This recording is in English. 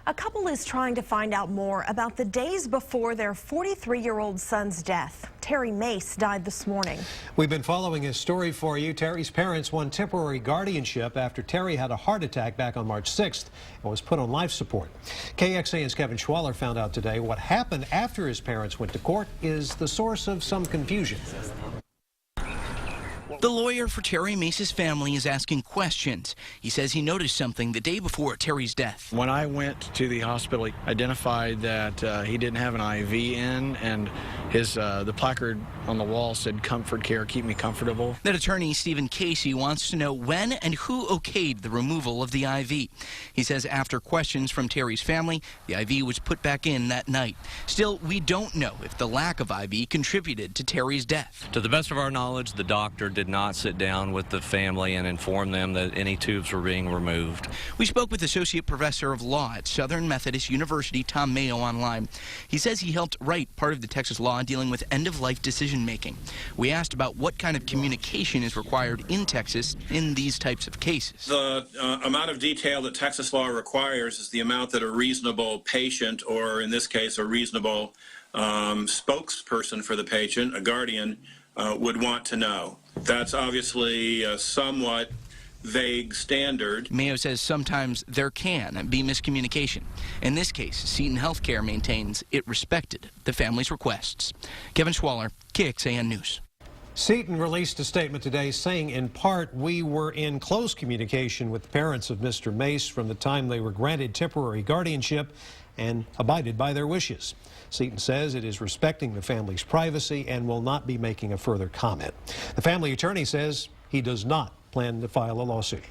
A couple is trying to find out more about the days before their 43-year-old son's death. Terry Mace died this morning. We've been following his story for you. Terry's parents won temporary guardianship after Terry had a heart attack back on March 6th and was put on life support. KXAN's Kevin Schwaller found out today what happened after his parents went to court is the source of some confusion. The lawyer for Terry Mace's family is asking questions. He says he noticed something the day before Terry's death. When I went to the hospital, he identified that he didn't have an IV in, and the placard on the wall said "Comfort Care, keep me comfortable." That attorney, Stephen Casey, wants to know when and who okayed the removal of the IV. He says after questions from Terry's family, the IV was put back in that night. Still, we don't know if the lack of IV contributed to Terry's death. To the best of our knowledge, the doctor did not sit down with the family and inform them that any tubes were being removed. We spoke with Associate Professor of Law at Southern Methodist University, Tom Mayo, online. He says he helped write part of the Texas law dealing with end-of-life decision-making. We asked about what kind of communication is required in Texas in these types of cases. The amount of detail that Texas law requires is the amount that a reasonable patient, or in this case, a reasonable spokesperson for the patient, a guardian, would want to know. That's obviously a somewhat vague standard. Mayo says sometimes there can be miscommunication. In this case, Seton Healthcare maintains it respected the family's requests. Kevin Schwaller, KXAN News. Seton released a statement today saying, in part, we were in close communication with the parents of Mr. Mace from the time they were granted temporary guardianship and abided by their wishes. Seton says it is respecting the family's privacy and will not be making a further comment. The family attorney says he does not plan to file a lawsuit.